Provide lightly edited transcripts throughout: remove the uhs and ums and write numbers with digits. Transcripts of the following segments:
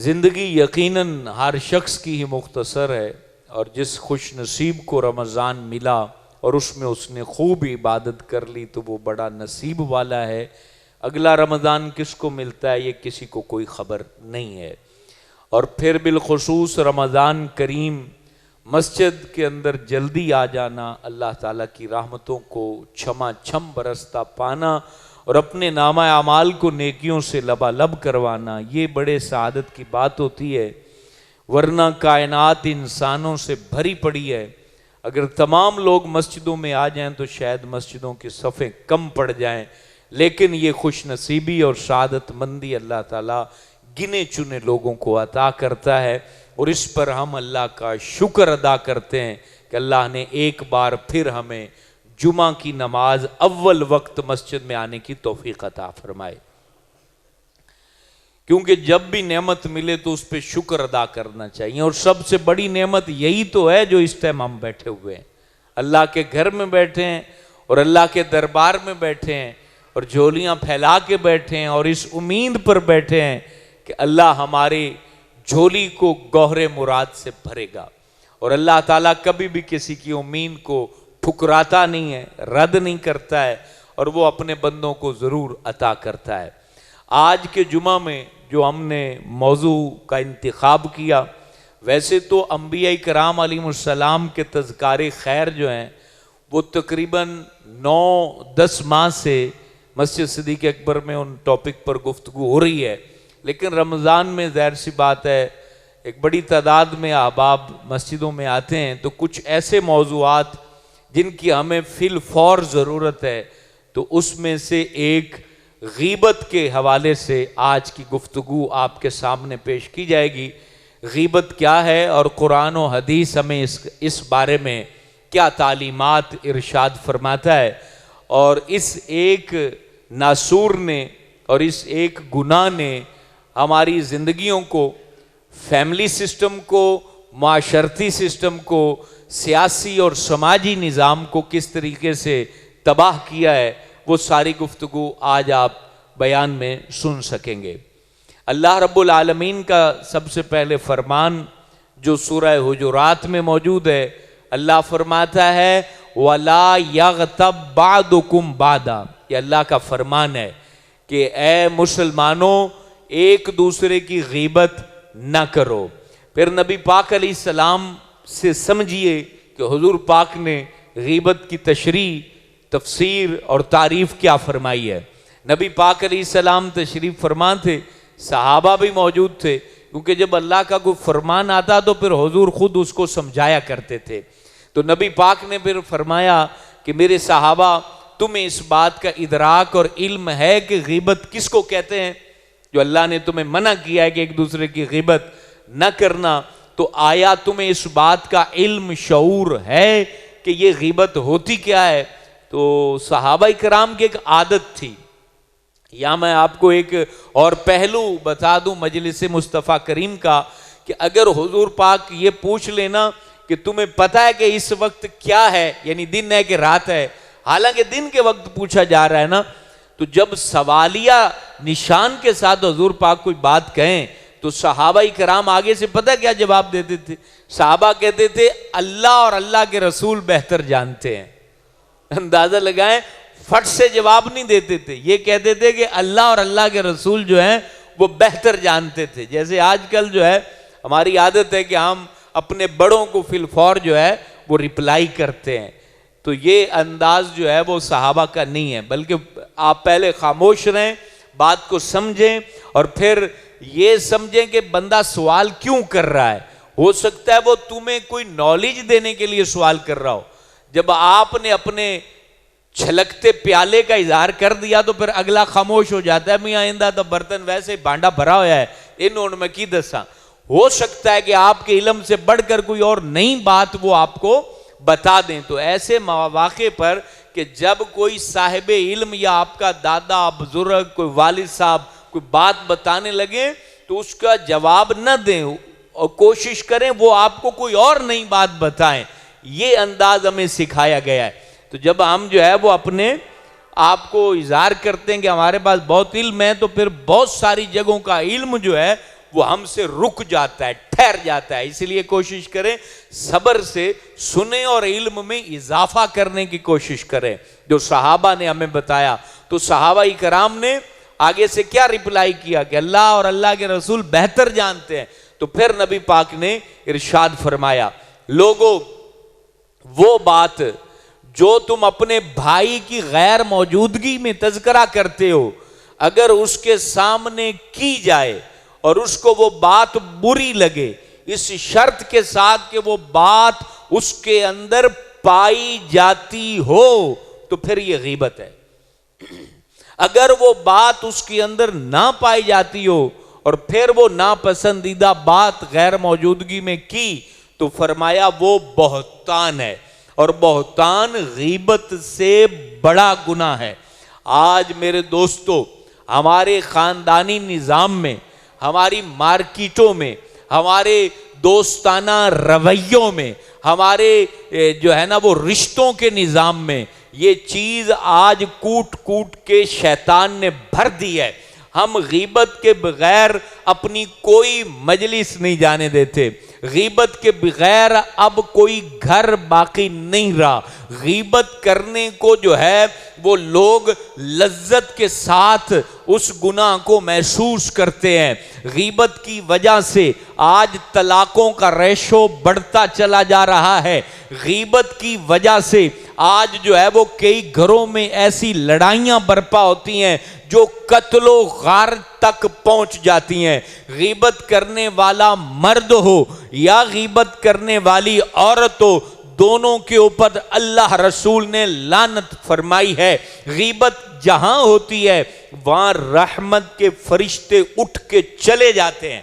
زندگی یقیناً ہر شخص کی ہی مختصر ہے، اور جس خوش نصیب کو رمضان ملا اور اس میں اس نے خوب عبادت کر لی تو وہ بڑا نصیب والا ہے۔ اگلا رمضان کس کو ملتا ہے یہ کسی کو کوئی خبر نہیں ہے۔ اور پھر بالخصوص رمضان کریم مسجد کے اندر جلدی آ جانا، اللہ تعالیٰ کی رحمتوں کو چھما چھم برستا پانا اور اپنے نامہ اعمال کو نیکیوں سے لبالب کروانا، یہ بڑے سعادت کی بات ہوتی ہے۔ ورنہ کائنات انسانوں سے بھری پڑی ہے، اگر تمام لوگ مسجدوں میں آ جائیں تو شاید مسجدوں کی صفیں کم پڑ جائیں، لیکن یہ خوش نصیبی اور سعادت مندی اللہ تعالیٰ گنے چنے لوگوں کو عطا کرتا ہے، اور اس پر ہم اللہ کا شکر ادا کرتے ہیں کہ اللہ نے ایک بار پھر ہمیں جمعہ کی نماز اول وقت مسجد میں آنے کی توفیق عطا فرمائے۔ کیونکہ جب بھی نعمت ملے تو اس پہ شکر ادا کرنا چاہیے، اور سب سے بڑی نعمت یہی تو ہے جو اس ٹائم ہم بیٹھے ہوئے ہیں، اللہ کے گھر میں بیٹھے ہیں اور اللہ کے دربار میں بیٹھے ہیں اور جھولیاں پھیلا کے بیٹھے ہیں، اور اس امید پر بیٹھے ہیں کہ اللہ ہماری جھولی کو گوہر مراد سے بھرے گا، اور اللہ تعالیٰ کبھی بھی کسی کی امید کو ٹھکراتا نہیں ہے، رد نہیں کرتا ہے، اور وہ اپنے بندوں کو ضرور عطا کرتا ہے۔ آج کے جمعہ میں جو ہم نے موضوع کا انتخاب کیا، ویسے تو انبیاء کرام علیہ السلام کے تذکار خیر جو ہیں وہ تقریباً 9-10 ماہ سے مسجد صدیق اکبر میں ان ٹاپک پر گفتگو ہو رہی ہے، لیکن رمضان میں ظاہر سی بات ہے ایک بڑی تعداد میں احباب مسجدوں میں آتے ہیں، تو کچھ ایسے موضوعات جن کی ہمیں فی الفور ضرورت ہے، تو اس میں سے ایک غیبت کے حوالے سے آج کی گفتگو آپ کے سامنے پیش کی جائے گی۔ غیبت کیا ہے اور قرآن و حدیث ہمیں اس بارے میں کیا تعلیمات ارشاد فرماتا ہے، اور اس ایک ناسور نے اور اس ایک گناہ نے ہماری زندگیوں کو، فیملی سسٹم کو، معاشرتی سسٹم کو، سیاسی اور سماجی نظام کو کس طریقے سے تباہ کیا ہے، وہ ساری گفتگو آج آپ بیان میں سن سکیں گے۔ اللہ رب العالمین کا سب سے پہلے فرمان جو سورہ حجرات میں موجود ہے، اللہ فرماتا ہے وَلَا يَغْتَبْ بَعْضُكُمْ بَعْضًا، یہ اللہ کا فرمان ہے کہ اے مسلمانوں ایک دوسرے کی غیبت نہ کرو۔ پھر نبی پاک علیہ السلام سے سمجھیے کہ حضور پاک نے غیبت کی تشریح، تفسیر اور تعریف کیا فرمائی ہے۔ نبی پاک علیہ السلام تشریف فرما تھے، صحابہ بھی موجود تھے، کیونکہ جب اللہ کا کوئی فرمان آتا تو پھر حضور خود اس کو سمجھایا کرتے تھے۔ تو نبی پاک نے پھر فرمایا کہ میرے صحابہ تمہیں اس بات کا ادراک اور علم ہے کہ غیبت کس کو کہتے ہیں؟ جو اللہ نے تمہیں منع کیا ہے کہ ایک دوسرے کی غیبت نہ کرنا، تو آیا تمہیں اس بات کا علم شعور ہے کہ یہ غیبت ہوتی کیا ہے؟ تو صحابہ کرام کی ایک عادت تھی، یا میں آپ کو ایک اور پہلو بتا دوں مجلس مصطفیٰ کریم کا، کہ اگر حضور پاک یہ پوچھ لینا کہ تمہیں پتہ ہے کہ اس وقت کیا ہے، یعنی دن ہے کہ رات ہے، حالانکہ دن کے وقت پوچھا جا رہا ہے نا، تو جب سوالیہ نشان کے ساتھ حضور پاک کوئی بات کہیں تو صحابہ کرام آگے سے پتہ کیا جواب دیتے تھے؟ صحابہ کہتے تھے اللہ اور اللہ کے رسول بہتر جانتے ہیں۔ اندازہ لگائیں، فٹ سے جواب نہیں دیتے تھے، یہ کہتے تھے کہ اللہ اور اللہ کے رسول جو ہیں وہ بہتر جانتے تھے۔ جیسے آج کل جو ہے ہماری عادت ہے کہ ہم اپنے بڑوں کو فی الفور جو ہے وہ رپلائی کرتے ہیں، تو یہ انداز جو ہے وہ صحابہ کا نہیں ہے، بلکہ آپ پہلے خاموش رہیں، بات کو سمجھیں، اور پھر یہ سمجھیں کہ بندہ سوال کیوں کر رہا ہے۔ ہو سکتا ہے وہ تمہیں کوئی نالج دینے کے لیے سوال کر رہا ہو، جب آپ نے اپنے چھلکتے پیالے کا اظہار کر دیا تو پھر اگلا خاموش ہو جاتا ہے، میاں آئندہ تو برتن ویسے بانڈا بھرا ہوا ہے، انہوں میں کی دساں۔ ہو سکتا ہے کہ آپ کے علم سے بڑھ کر کوئی اور نئی بات وہ آپ کو بتا دیں، تو ایسے مواقع پر کہ جب کوئی صاحب علم یا آپ کا دادا بزرگ کوئی والد صاحب کوئی بات بتانے لگے تو اس کا جواب نہ دیں اور کوشش کریں وہ آپ کو کوئی اور نئی بات بتائیں، یہ انداز ہمیں سکھایا گیا ہے۔ تو جب ہم جو ہے وہ اپنے آپ کو اظہار کرتے ہیں کہ ہمارے پاس بہت علم ہے، تو پھر بہت ساری جگہوں کا علم جو ہے وہ ہم سے رک جاتا ہے، ٹھہر جاتا ہے. اس لیے کوشش کریں صبر سے سنیں اور علم میں اضافہ کرنے کی کوشش کریں. جو صحابہ نے ہمیں بتایا، تو صحابہ کرام نے آگے سے کیا رپلائی کیا کہ اللہ اور اللہ کے رسول بہتر جانتے ہیں. تو پھر نبی پاک نے ارشاد فرمایا، لوگو وہ بات جو تم اپنے بھائی کی غیر موجودگی میں تذکرہ کرتے ہو، اگر اس کے سامنے کی جائے اور اس کو وہ بات بری لگے، اس شرط کے ساتھ کہ وہ بات اس کے اندر پائی جاتی ہو، تو پھر یہ غیبت ہے. اگر وہ بات اس کے اندر نہ پائی جاتی ہو اور پھر وہ ناپسندیدہ بات غیر موجودگی میں کی، تو فرمایا وہ بہتان ہے، اور بہتان غیبت سے بڑا گناہ ہے. آج میرے دوستو، ہمارے خاندانی نظام میں، ہماری مارکیٹوں میں، ہمارے دوستانہ رویوں میں، ہمارے جو ہے نا وہ رشتوں کے نظام میں یہ چیز آج کوٹ کوٹ کے شیطان نے بھر دی ہے. ہم غیبت کے بغیر اپنی کوئی مجلس نہیں جانے دیتے، غیبت کے بغیر اب کوئی گھر باقی نہیں رہا. غیبت کرنے کو جو ہے وہ لوگ لذت کے ساتھ اس گناہ کو محسوس کرتے ہیں. غیبت کی وجہ سے آج طلاقوں کا ریشو بڑھتا چلا جا رہا ہے. غیبت کی وجہ سے آج جو ہے وہ کئی گھروں میں ایسی لڑائیاں برپا ہوتی ہیں جو قتل و غارت تک پہنچ جاتی ہیں. غیبت کرنے والا مرد ہو یا غیبت کرنے والی عورت ہو، دونوں کے اوپر اللہ رسول نے لعنت فرمائی ہے. غیبت جہاں ہوتی ہے وہاں رحمت کے فرشتے اٹھ کے چلے جاتے ہیں.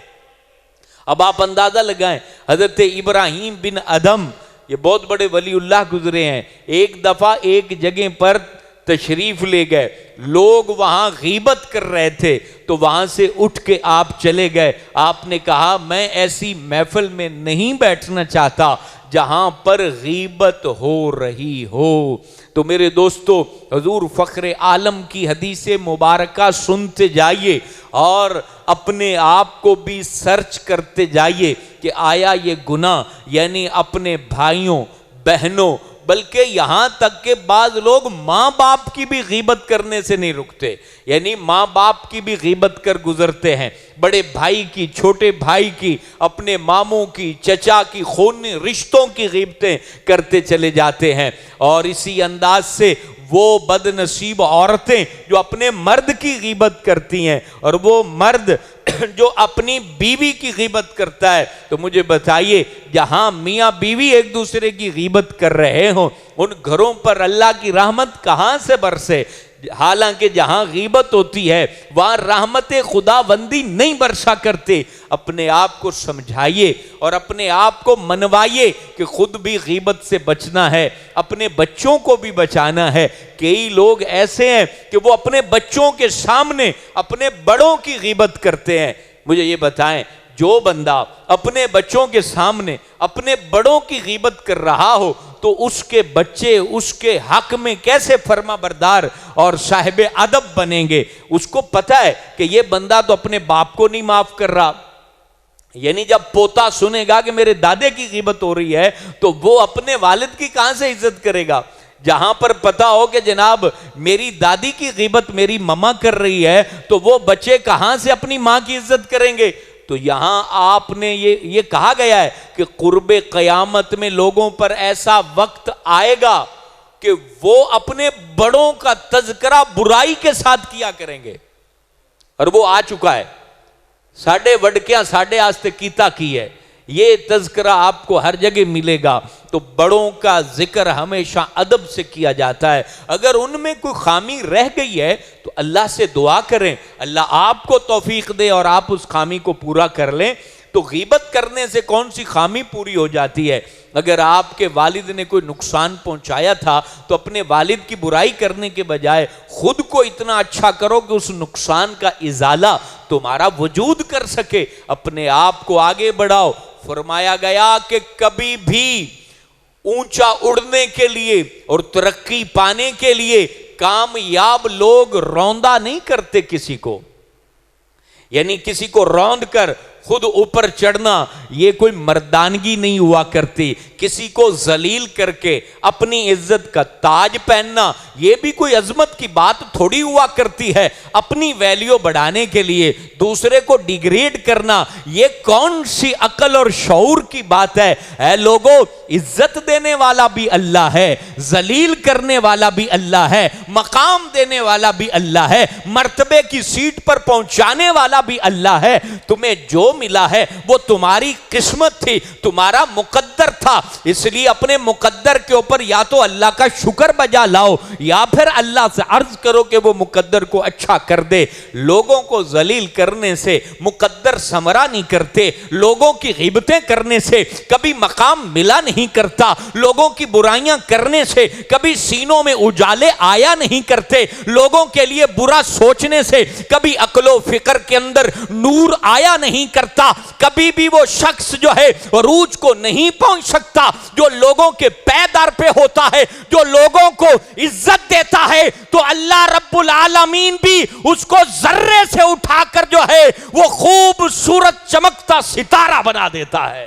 اب آپ اندازہ لگائیں، حضرت ابراہیم بن ادم، یہ بہت بڑے ولی اللہ گزرے ہیں، ایک دفعہ ایک جگہ پر تشریف لے گئے، لوگ وہاں غیبت کر رہے تھے تو وہاں سے اٹھ کے آپ چلے گئے. آپ نے کہا میں ایسی محفل میں نہیں بیٹھنا چاہتا جہاں پر غیبت ہو رہی ہو. تو میرے دوستو، حضور فخر عالم کی حدیث مبارکہ سنتے جائیے اور اپنے آپ کو بھی سرچ کرتے جائیے کہ آیا یہ گناہ، یعنی اپنے بھائیوں بہنوں، بلکہ یہاں تک کہ بعض لوگ ماں باپ کی بھی غیبت کرنے سے نہیں رکتے، یعنی ماں باپ کی بھی غیبت کر گزرتے ہیں، بڑے بھائی کی، چھوٹے بھائی کی، اپنے ماموں کی، چچا کی، خونی رشتوں کی غیبتیں کرتے چلے جاتے ہیں. اور اسی انداز سے وہ بد نصیب عورتیں جو اپنے مرد کی غیبت کرتی ہیں اور وہ مرد جو اپنی بیوی کی غیبت کرتا ہے، تو مجھے بتائیے جہاں میاں بیوی ایک دوسرے کی غیبت کر رہے ہوں ان گھروں پر اللہ کی رحمت کہاں سے برسے؟ حالانکہ جہاں غیبت ہوتی ہے وہاں رحمت خدا بندی نہیں برسا کرتے. اپنے آپ کو سمجھائیے اور اپنے آپ کو منوائیے کہ خود بھی غیبت سے بچنا ہے، اپنے بچوں کو بھی بچانا ہے. کئی لوگ ایسے ہیں کہ وہ اپنے بچوں کے سامنے اپنے بڑوں کی غیبت کرتے ہیں. مجھے یہ بتائیں، جو بندہ اپنے بچوں کے سامنے اپنے بڑوں کی غیبت کر رہا ہو تو اس کے بچے اس کے حق میں کیسے فرما بردار اور صاحب ادب بنیں گے؟ اس کو پتہ ہے کہ یہ بندہ تو اپنے باپ کو نہیں معاف کر رہا، یعنی جب پوتا سنے گا کہ میرے دادے کی غیبت ہو رہی ہے تو وہ اپنے والد کی کہاں سے عزت کرے گا؟ جہاں پر پتا ہو کہ جناب میری دادی کی غیبت میری ماما کر رہی ہے تو وہ بچے کہاں سے اپنی ماں کی عزت کریں گے؟ تو یہاں آپ نے یہ کہا گیا ہے کہ قرب قیامت میں لوگوں پر ایسا وقت آئے گا کہ وہ اپنے بڑوں کا تذکرہ برائی کے ساتھ کیا کریں گے، اور وہ آ چکا ہے. ساڈے وڈکیاں ساڈے آستے کیتا کی ہے، یہ تذکرہ آپ کو ہر جگہ ملے گا. تو بڑوں کا ذکر ہمیشہ ادب سے کیا جاتا ہے. اگر ان میں کوئی خامی رہ گئی ہے تو اللہ سے دعا کریں، اللہ آپ کو توفیق دے اور آپ اس خامی کو پورا کر لیں. تو غیبت کرنے سے کون سی خامی پوری ہو جاتی ہے؟ اگر آپ کے والد نے کوئی نقصان پہنچایا تھا تو اپنے والد کی برائی کرنے کے بجائے خود کو اتنا اچھا کرو کہ اس نقصان کا ازالہ تمہارا وجود کر سکے. اپنے آپ کو آگے بڑھاؤ. فرمایا گیا کہ کبھی بھی اونچا اڑنے کے لیے اور ترقی پانے کے لیے کامیاب لوگ روندا نہیں کرتے کسی کو، یعنی کسی کو روند کر خود اوپر چڑھنا یہ کوئی مردانگی نہیں ہوا کرتی. کسی کو ذلیل کر کے اپنی عزت کا تاج پہننا یہ بھی کوئی عظمت کی بات تھوڑی ہوا کرتی ہے. اپنی ویلیو بڑھانے کے لیے دوسرے کو ڈیگریڈ کرنا یہ کون سی عقل اور شعور کی بات ہے؟ اے لوگوں، عزت دینے والا بھی اللہ ہے، ذلیل کرنے والا بھی اللہ ہے، مقام دینے والا بھی اللہ ہے، مرتبے کی سیٹ پر پہنچانے والا بھی اللہ ہے. تمہیں جو ملا ہے وہ تمہاری قسمت تھی، تمہارا مقدر تھا. اس لیے اپنے مقدر کے اوپر یا تو اللہ کا شکر بجا لاؤ یا پھر اللہ سے عرض کرو کہ وہ مقدر کو اچھا کر دے. لوگوں کو ذلیل کرنے سے مقدر ثمرہ نہیں کرتے، لوگوں کی غیبتیں کرنے سے کبھی مقام ملا نہیں کرتا، لوگوں کی برائیاں کرنے سے کبھی سینوں میں اجالے آیا نہیں کرتے، لوگوں کے لیے برا سوچنے سے کبھی عقل و فکر کے اندر نور آیا نہیں کرتا. کبھی بھی وہ شخص جو ہے عروج کو نہیں پہنچ سکتا جو لوگوں کے پیدار پہ ہوتا ہے، جو لوگوں کو عزت دیتا ہے. تو اللہ رب العالمین بھی اس کو ذرے سے اٹھا کر جو ہے وہ خوبصورت چمکتا ستارہ بنا دیتا ہے.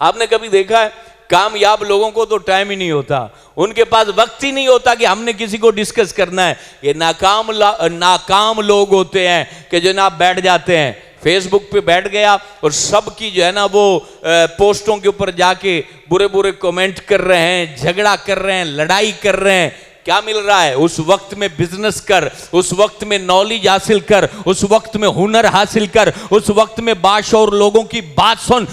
آپ نے کبھی دیکھا ہے کامیاب لوگوں کو تو ٹائم ہی نہیں ہوتا، ان کے پاس وقت ہی نہیں ہوتا کہ ہم نے کسی کو ڈسکس کرنا ہے. یہ ناکام لوگ ہوتے ہیں کہ جناب بیٹھ جاتے ہیں فیس بک پہ بیٹھ گیا اور سب کی جو ہے نا وہ پوسٹوں کے اوپر جا کے برے برے کومنٹ کر رہے ہیں، جھگڑا کر رہے ہیں، لڑائی کر رہے ہیں. کیا مل رہا ہے؟ اس وقت میں بزنس کر، اس وقت میں نالج حاصل کر، اس وقت میں ہنر حاصل کر، اس وقت میں باشعور لوگوں کی بات سن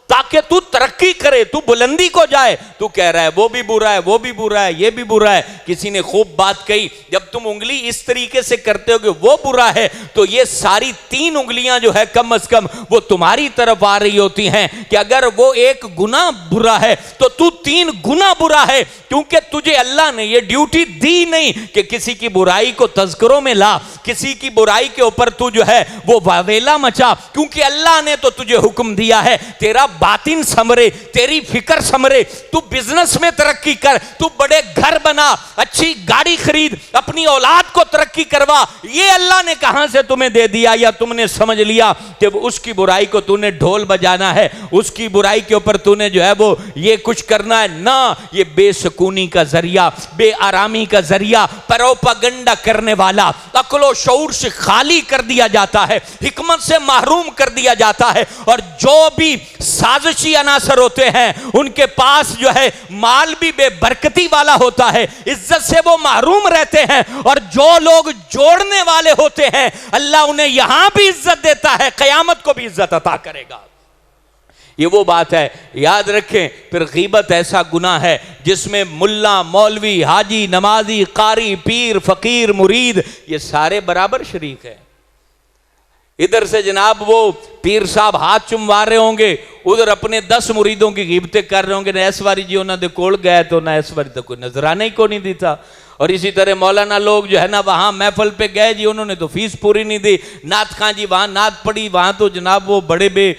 تاکہ تو ترقی کرے، تو بلندی کو جائے. تو کہہ رہا ہے وہ بھی برا ہے، وہ بھی برا ہے، یہ بھی برا ہے. کسی نے خوب بات کہی، جب تم انگلی اس طریقے سے کرتے ہو کہ وہ برا ہے تو یہ ساری 3 انگلیاں جو ہے کم از کم وہ تمہاری طرف آ رہی ہوتی ہیں کہ اگر وہ ایک گناہ برا ہے تو تو 3 گنا برا ہے. کیونکہ تجھے اللہ نے یہ ڈیوٹی دی نہیں کہ کسی کی برائی کو تذکروں میں لا، کسی کی برائی کے اوپر تو جو ہے وہ واویلا مچا. کیونکہ اللہ نے تو تجھے حکم دیا ہے تیرا باطن سمرے، تیری فکر سمرے، تو بزنس میں ترقی کر، تو بڑے گھر بنا، اچھی گاڑی خرید، اپنی اولاد کو ترقی کروا. یہ اللہ نے کہاں سے تمہیں دے دیا؟ یا تم نے سمجھ لیا کہ اس کی برائی کو تو نے ڈھول بجانا ہے، اس کی برائی کے اوپر تو نے جو ہے وہ یہ کچھ کرنا ہے؟ نہ، یہ بے سکونی کا ذریعہ، بے آرامی کا ذریعہ، پروپاگنڈا کرنے والا، عقل و شعور سے خالی کر دیا جاتا ہے، حکمت سے محروم کر دیا جاتا ہے. اور جو بھی سازشی عناصر ہوتے ہیں ان کے پاس جو ہے مال بھی بے برکتی والا ہوتا ہے، عزت سے وہ محروم رہتے ہیں. اور جو لوگ جوڑنے والے ہوتے ہیں اللہ انہیں یہاں بھی عزت دیتا ہے، قیامت کو بھی عزت عطا کرے گا. یہ وہ بات ہے، یاد رکھیں. پھر غیبت ایسا گناہ ہے جس میں ملا، مولوی، حاجی، نمازی، قاری، پیر، فقیر، مرید یہ سارے برابر شریک ہیں. ادھر سے جناب وہ پیر صاحب ہاتھ چموا رہے ہوں گے، ادھر اپنے 10 مریدوں کی غیبتیں کر رہے ہوں گے. نہ اس واری جی انہوں نے کول گئے تو نہ اس واری تو کوئی نظرانہ ہی کو نہیں دیتا. اور اسی طرح مولانا لوگ جو ہے نا وہاں محفل پہ گئے جی، انہوں نے تو فیس پوری نہیں دی. نعت خان جی وہاں نعت پڑی، وہاں تو جناب وہ بڑے بے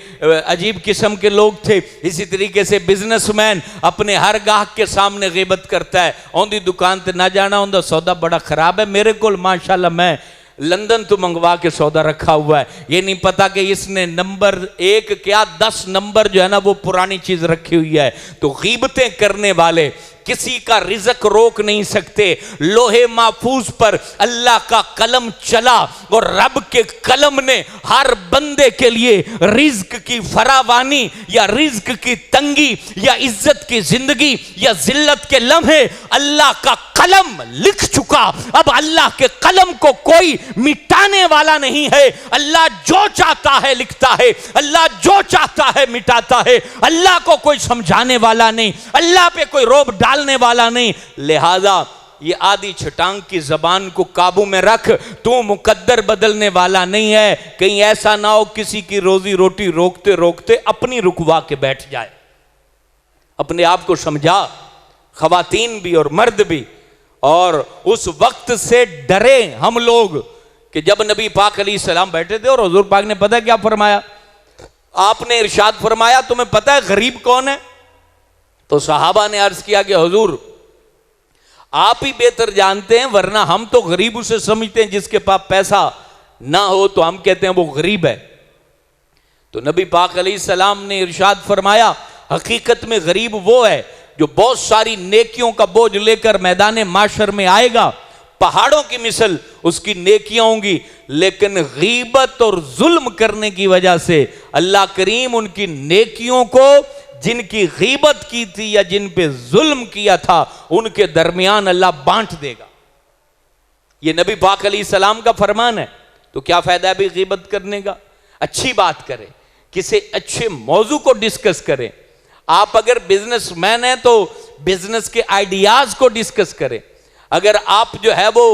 عجیب قسم کے لوگ تھے. اسی طریقے سے بزنس مین اپنے ہر گاہک کے سامنے غیبت کرتا ہے. اوندی دکان تے نہ جانا ہوندا، سودا بڑا خراب ہے میرے کول، ماشاءاللہ میں لندن تو منگوا کے سودا رکھا ہوا ہے. یہ نہیں پتا کہ اس نے نمبر 1 کیا 10 نمبر جو ہے نا وہ پرانی چیز رکھی ہوئی ہے. تو غیبتیں کرنے والے کسی کا رزق روک نہیں سکتے. لوہے محفوظ پر اللہ کا قلم چلا اور رب کے قلم نے ہر بندے کے لیے رزق کی فراوانی یا رزق کی تنگی یا عزت کی زندگی یا ذلت کے لمحے اللہ کا قلم لکھ چکا. اب اللہ کے قلم کو کوئی مٹانے والا نہیں ہے. اللہ جو چاہتا ہے لکھتا ہے، اللہ جو چاہتا ہے مٹاتا ہے. اللہ کو کوئی سمجھانے والا نہیں، اللہ پہ کوئی روب ڈالنے والا نہیں. لہذا یہ آدھی چھٹانگ کی زبان کو قابو میں رکھ. تو مقدر بدلنے والا نہیں ہے. کہیں ایسا نہ ہو کسی کی روزی روٹی روکتے روکتے اپنی رکوا کے بیٹھ جائے. اپنے آپ کو سمجھا، خواتین بھی اور مرد بھی. اور اس وقت سے ڈرے ہم لوگ کہ جب نبی پاک علیہ السلام بیٹھے تھے اور حضور پاک نے پتہ کیا فرمایا؟ آپ نے ارشاد فرمایا تمہیں پتہ ہے غریب کون ہے؟ تو صحابہ نے عرض کیا کہ حضور آپ ہی بہتر جانتے ہیں، ورنہ ہم تو غریب اسے سمجھتے ہیں جس کے پاس پیسہ نہ ہو تو ہم کہتے ہیں وہ غریب ہے. تو نبی پاک علیہ السلام نے ارشاد فرمایا حقیقت میں غریب وہ ہے جو بہت ساری نیکیوں کا بوجھ لے کر میدان معاشر میں آئے گا، پہاڑوں کی مثل اس کی نیکیاں ہوں گی، لیکن غیبت اور ظلم کرنے کی وجہ سے اللہ کریم ان کی نیکیوں کو جن کی غیبت کی تھی یا جن پہ ظلم کیا تھا ان کے درمیان اللہ بانٹ دے گا۔ یہ نبی پاک علیہ السلام کا فرمان ہے۔ تو کیا فائدہ ہے بھی غیبت کرنے کا؟ اچھی بات کریں، کسی اچھے موضوع کو ڈسکس کریں۔ آپ اگر بزنس مین ہیں تو بزنس کے آئیڈیاز کو ڈسکس کریں۔ اگر آپ جو ہے وہ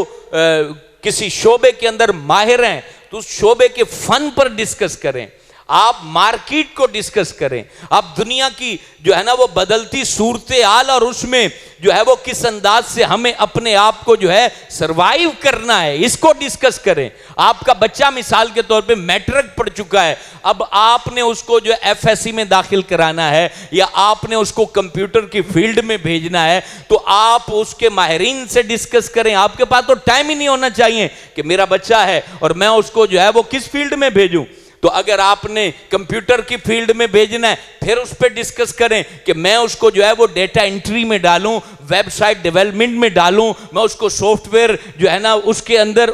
کسی شعبے کے اندر ماہر ہیں تو اس شعبے کے فن پر ڈسکس کریں۔ آپ مارکیٹ کو ڈسکس کریں، آپ دنیا کی جو ہے نا وہ بدلتی صورتحال اور اس میں جو ہے وہ کس انداز سے ہمیں اپنے آپ کو جو ہے سروائیو کرنا ہے اس کو ڈسکس کریں۔ آپ کا بچہ مثال کے طور پہ میٹرک پڑھ چکا ہے، اب آپ نے اس کو جو ایف ایس سی میں داخل کرانا ہے یا آپ نے اس کو کمپیوٹر کی فیلڈ میں بھیجنا ہے تو آپ اس کے ماہرین سے ڈسکس کریں۔ آپ کے پاس تو ٹائم ہی نہیں ہونا چاہیے کہ میرا بچہ ہے اور میں اس کو جو ہے وہ کس فیلڈ میں بھیجوں۔ تو اگر آپ نے کمپیوٹر کی فیلڈ میں بھیجنا ہے پھر اس پہ ڈسکس کریں کہ میں اس کو جو ہے وہ ڈیٹا انٹری میں ڈالوں، ویب سائٹ ڈیولپمنٹ میں ڈالوں، میں اس کو سافٹ ویئر جو ہے نا اس کے اندر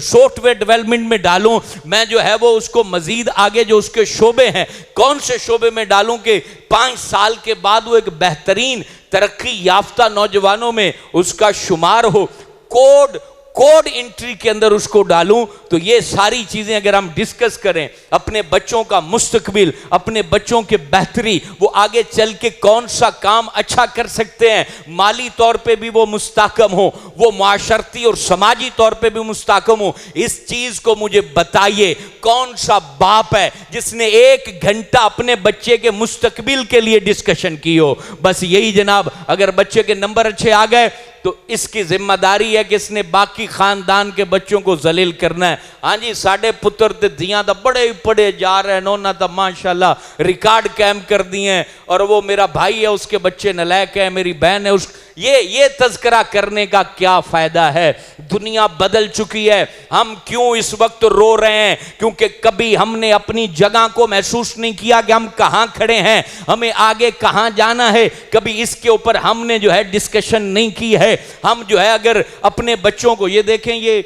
سافٹ ویئر ڈیولپمنٹ میں ڈالوں، میں جو ہے وہ اس کو مزید آگے جو اس کے شعبے ہیں کون سے شعبے میں ڈالوں کہ 5 سال کے بعد وہ ایک بہترین ترقی یافتہ نوجوانوں میں اس کا شمار ہو، کوڈ انٹری کے اندر اس کو ڈالوں۔ تو یہ ساری چیزیں اگر ہم ڈسکس کریں، اپنے بچوں کا مستقبل، اپنے بچوں کے بہتری، وہ آگے چل کے کون سا کام اچھا کر سکتے ہیں، مالی طور پہ بھی وہ مستحکم ہو، وہ معاشرتی اور سماجی طور پہ بھی مستحکم ہو، اس چیز کو مجھے بتائیے۔ کون سا باپ ہے جس نے 1 گھنٹہ اپنے بچے کے مستقبل کے لیے ڈسکشن کی ہو؟ بس یہی جناب، اگر بچے کے نمبر اچھے آ گئے تو اس کی ذمہ داری ہے کہ اس نے باقی خاندان کے بچوں کو ذلیل کرنا ہے۔ ہاں جی، ساڑھے پتر تے دیاں تا بڑے ہی پڑے جا رہے ہیں، انہوں نے تا ماشاءاللہ ریکارڈ قائم کر دیے ہیں، اور وہ میرا بھائی ہے اس کے بچے نالائق ہیں، میری بہن ہے یہ تذکرہ کرنے کا کیا فائدہ ہے؟ دنیا بدل چکی ہے۔ ہم کیوں اس وقت رو رہے ہیں؟ کیونکہ کبھی ہم نے اپنی جگہ کو محسوس نہیں کیا کہ ہم کہاں کھڑے ہیں، ہمیں آگے کہاں جانا ہے، کبھی اس کے اوپر ہم نے جو ہے ڈسکشن نہیں کی ہے۔ ہم جو ہے اگر اپنے بچوں کو یہ دیکھیں، یہ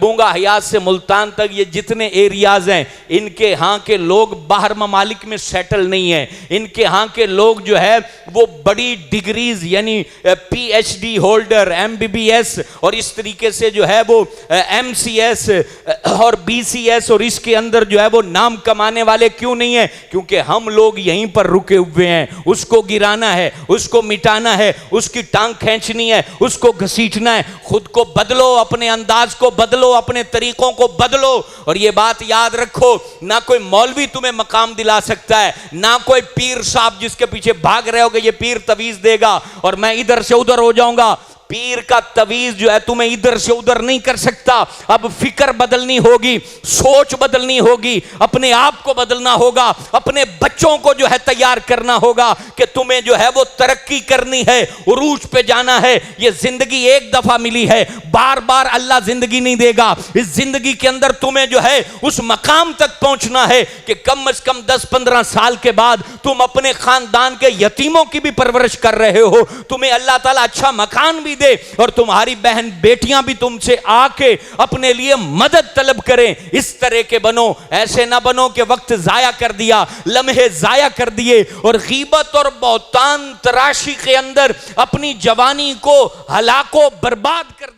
بونگا حیات سے ملتان تک یہ جتنے ایریاز ہیں، ان کے ہاں کے لوگ باہر ممالک میں سیٹل نہیں ہیں، ان کے ہاں کے لوگ جو ہے وہ بڑی ڈگریز یعنی P H D holder, M B B S اور اس طریقے سے جو ہے وہ ایم سی ایس اور بی سی ایس اور اس کے اندر جو ہے وہ نام کمانے والے کیوں نہیں ہیں؟ کیونکہ ہم لوگ یہیں پر رکے ہوئے ہیں۔ اس کو گرانا ہے، اس کو مٹانا ہے، اس کی ٹانگ کھینچنی ہے، اس کو گھسیٹنا ہے۔ خود کو بدلو، اپنے انداز کو بدلو، اپنے طریقوں کو بدلو، اور یہ بات یاد رکھو، نہ کوئی مولوی تمہیں مقام دلا سکتا ہے، نہ کوئی پیر صاحب جس کے پیچھے بھاگ رہے ہو کہ یہ پیر تویز دے گا اور میں ادھر سے ادھر ہو جاؤں گا۔ پیر کا تویز جو ہے تمہیں ادھر سے ادھر نہیں کر سکتا۔ اب فکر بدلنی ہوگی، سوچ بدلنی ہوگی، اپنے آپ کو بدلنا ہوگا، اپنے بچوں کو جو ہے تیار کرنا ہوگا کہ تمہیں جو ہے وہ ترقی کرنی ہے، عروج پہ جانا ہے۔ یہ زندگی ایک دفعہ ملی ہے، بار بار اللہ زندگی نہیں دے گا۔ اس زندگی کے اندر تمہیں جو ہے اس مقام تک پہنچنا ہے کہ کم از کم 10-15 سال کے بعد تم اپنے خاندان کے یتیموں کی بھی پرورش کر رہے ہو، تمہیں اللہ تعالیٰ اچھا مکان بھی دے اور تمہاری بہن بیٹیاں بھی تم سے آ کے اپنے لیے مدد طلب کریں۔ اس طرح کے بنو، ایسے نہ بنو کہ وقت ضائع کر دیا، لمحے ضائع کر دیے اور غیبت اور بہتان تراشی کے اندر اپنی جوانی کو ہلاک و برباد کر دیا۔